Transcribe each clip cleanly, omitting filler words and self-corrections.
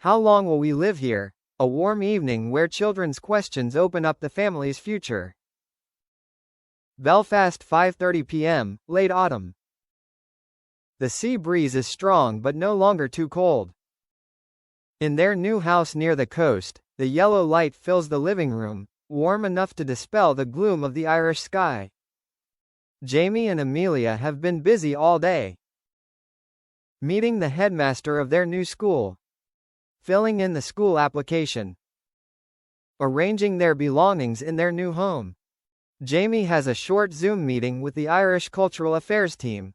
How long will we live here? A warm evening where children's questions open up the family's future. Belfast, 5:30 p.m., late autumn. The sea breeze is strong but no longer too cold. In their new house near the coast, the yellow light fills the living room, warm enough to dispel the gloom of the Irish sky. Jamie and Amelia have been busy all day. Meeting the headmaster of their new school. Filling in the school application. Arranging their belongings in their new home. Jamie has a short Zoom meeting with the Irish Cultural Affairs team.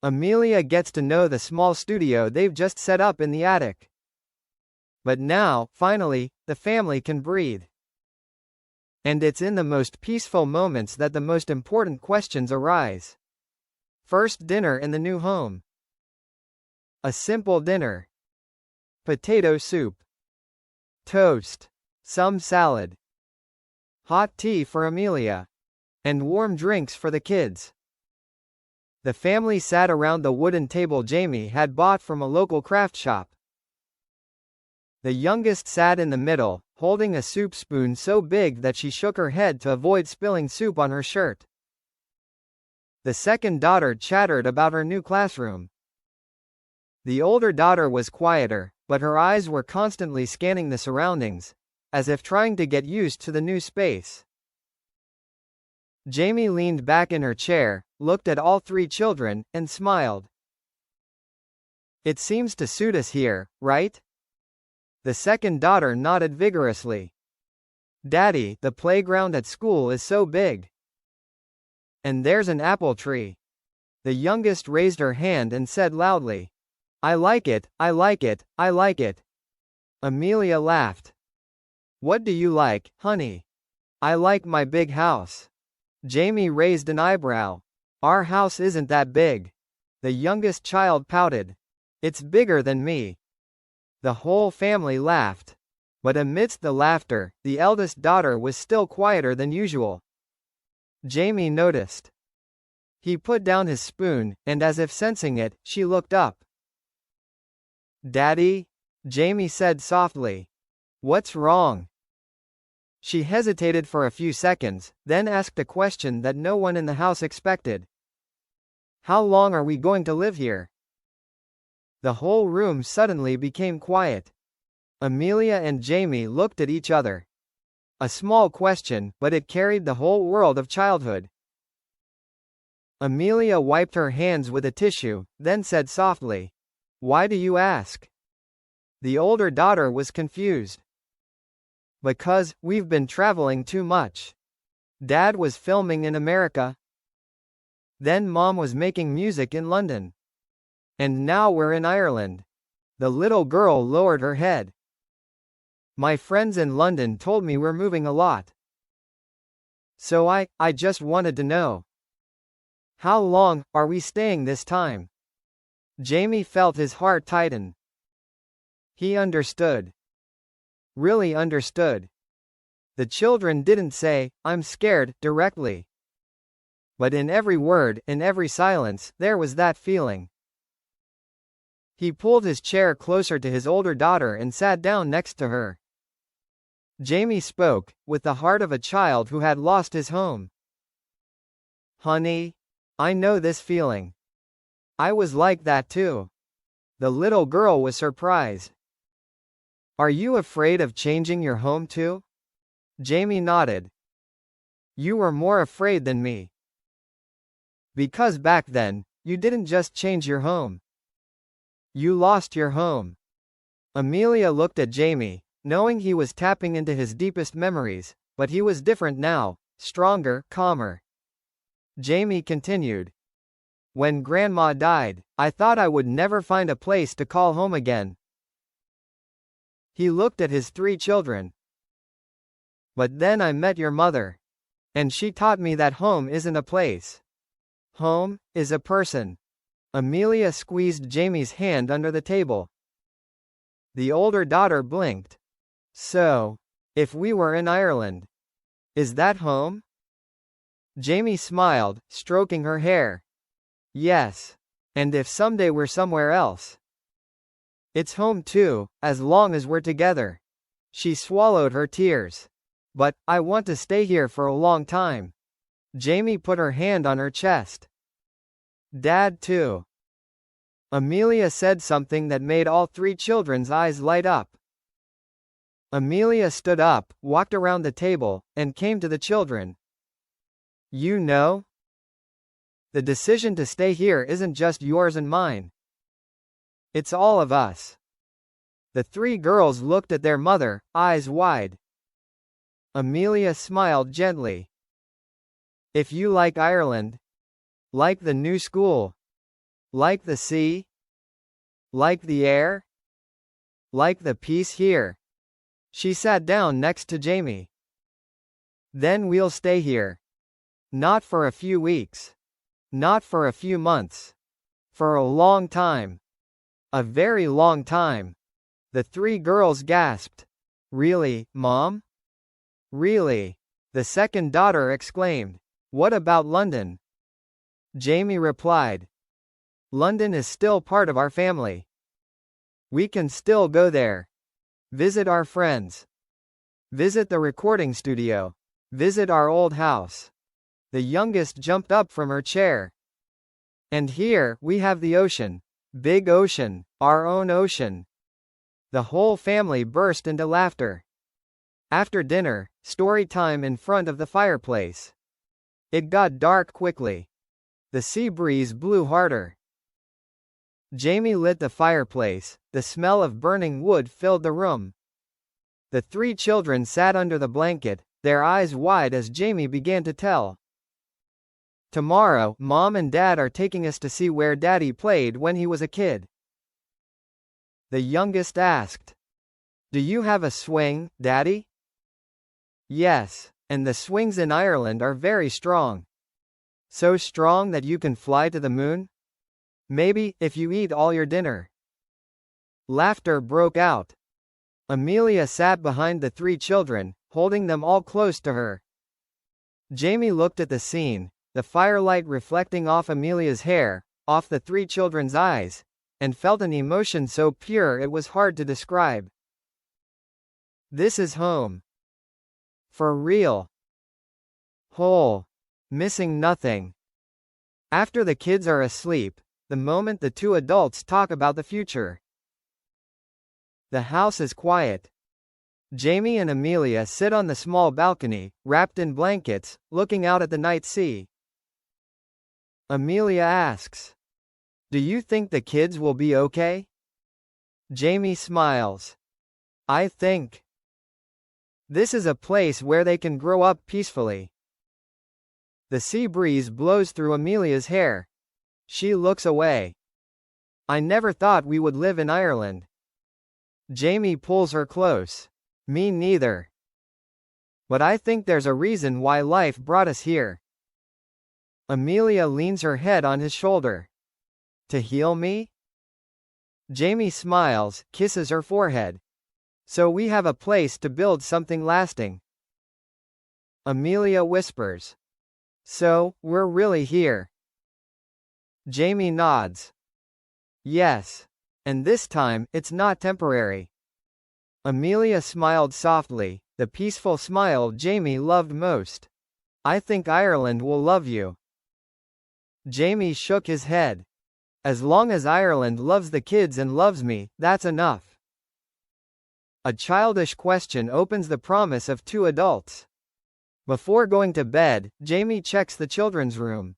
Amelia gets to know the small studio they've just set up in the attic. But now, finally, the family can breathe. And it's in the most peaceful moments that the most important questions arise. First dinner in the new home. A simple dinner. Potato soup. Toast. Some salad. Hot tea for Amelia. And warm drinks for the kids. The family sat around the wooden table Jamie had bought from a local craft shop. The youngest sat in the middle, holding a soup spoon so big that she shook her head to avoid spilling soup on her shirt. The second daughter chattered about her new classroom. The older daughter was quieter, but her eyes were constantly scanning the surroundings, as if trying to get used to the new space. Jamie leaned back in her chair, looked at all three children, and smiled. "It seems to suit us here, right?" The second daughter nodded vigorously. "Daddy, the playground at school is so big. And there's an apple tree." The youngest raised her hand and said loudly, "I like it, I like it, I like it." Amelia laughed. "What do you like, honey?" "I like my big house." Jamie raised an eyebrow. "Our house isn't that big." The youngest child pouted. "It's bigger than me." The whole family laughed. But amidst the laughter, the eldest daughter was still quieter than usual. Jamie noticed. He put down his spoon, and as if sensing it, she looked up. "Daddy?" Jamie said softly. "What's wrong?" She hesitated for a few seconds, then asked a question that no one in the house expected. "How long are we going to live here?" The whole room suddenly became quiet. Amelia and Jamie looked at each other. A small question, but it carried the whole world of childhood. Amelia wiped her hands with a tissue, then said softly, "Why do you ask?" The older daughter was confused. "Because, we've been traveling too much. Dad was filming in America. Then Mom was making music in London. And now we're in Ireland." The little girl lowered her head. "My friends in London told me we're moving a lot. So I just wanted to know. How long are we staying this time?" Jamie felt his heart tighten. He understood. Really understood. The children didn't say, "I'm scared," directly. But in every word, in every silence, there was that feeling. He pulled his chair closer to his older daughter and sat down next to her. Jamie spoke, with the heart of a child who had lost his home. "Honey, I know this feeling. I was like that too." The little girl was surprised. "Are you afraid of changing your home too?" Jamie nodded. "You were more afraid than me. Because back then, you didn't just change your home. You lost your home." Amelia looked at Jamie, knowing he was tapping into his deepest memories, but he was different now, stronger, calmer. Jamie continued. "When Grandma died, I thought I would never find a place to call home again." He looked at his three children. "But then I met your mother. And she taught me that home isn't a place. Home is a person." Amelia squeezed Jamie's hand under the table. The older daughter blinked. "So, if we were in Ireland, is that home?" Jamie smiled, stroking her hair. "Yes. And if someday we're somewhere else, It's home too, as long as we're together. She swallowed her tears. But, I want to stay here for a long time. Jamie put her hand on her chest. Dad too. Amelia said something that made all three children's eyes light up. Amelia stood up, walked around the table, and came to the children. You know? The decision to stay here isn't just yours and mine. It's all of us. The three girls looked at their mother, eyes wide. Amelia smiled gently. If you like Ireland, like the new school, like the sea, like the air, like the peace here. She sat down next to Jamie. Then we'll stay here. Not for a few weeks. Not for a few months. For a long time. A very long time. The three girls gasped. Really, Mom? Really? The second daughter exclaimed. What about London? Jamie replied. London is still part of our family. We can still go there. Visit our friends. Visit the recording studio. Visit our old house. The youngest jumped up from her chair. And here, we have the ocean. Big ocean. Our own ocean. The whole family burst into laughter. After dinner, story time in front of the fireplace. It got dark quickly. The sea breeze blew harder. Jamie lit the fireplace. The smell of burning wood filled the room. The three children sat under the blanket, their eyes wide as Jamie began to tell. Tomorrow, Mom and Dad are taking us to see where Daddy played when he was a kid. The youngest asked. Do you have a swing, Daddy? Yes, and the swings in Ireland are very strong. So strong that you can fly to the moon? Maybe, if you eat all your dinner. Laughter broke out. Amelia sat behind the three children, holding them all close to her. Jamie looked at the scene, the firelight reflecting off Amelia's hair, off the three children's eyes, and felt an emotion so pure it was hard to describe. This is home. For real. Whole. Missing nothing. After the kids are asleep, the moment the two adults talk about the future. The house is quiet. Jamie and Amelia sit on the small balcony, wrapped in blankets, looking out at the night sea. Amelia asks, do you think the kids will be okay? Jamie smiles. I think. This is a place where they can grow up peacefully. The sea breeze blows through Amelia's hair. She looks away. I never thought we would live in Ireland. Jamie pulls her close. Me neither. But I think there's a reason why life brought us here. Amelia leans her head on his shoulder. To heal me? Jamie smiles, kisses her forehead. So we have a place to build something lasting. Amelia whispers. So, we're really here. Jamie nods. Yes. And this time, it's not temporary. Amelia smiled softly, the peaceful smile Jamie loved most. I think Ireland will love you. Jamie shook his head. As long as Ireland loves the kids and loves me, that's enough. A childish question opens the promise of two adults. Before going to bed, Jamie checks the children's room.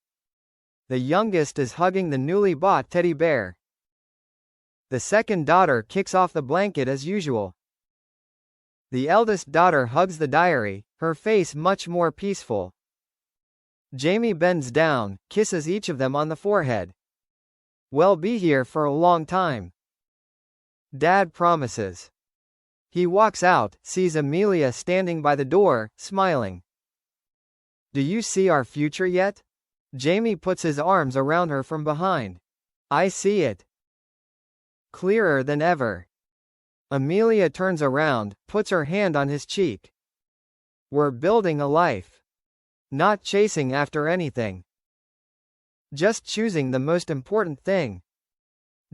The youngest is hugging the newly bought teddy bear. The second daughter kicks off the blanket as usual. The eldest daughter hugs the diary, her face much more peaceful. Jamie bends down, kisses each of them on the forehead. We'll be here for a long time. Dad promises. He walks out, sees Amelia standing by the door, smiling. Do you see our future yet? Jamie puts his arms around her from behind. I see it. Clearer than ever. Amelia turns around, puts her hand on his cheek. We're building a life. Not chasing after anything. Just choosing the most important thing.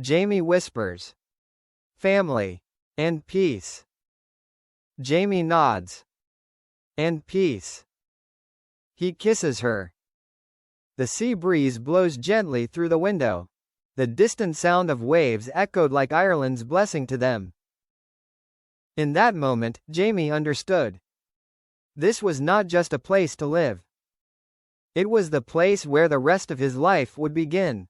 Jamie whispers. family, and peace. Jamie nods. And peace. He kisses her. The sea breeze blows gently through the window. The distant sound of waves echoed like Ireland's blessing to them. In that moment, Jamie understood. This was not just a place to live. It was the place where the rest of his life would begin.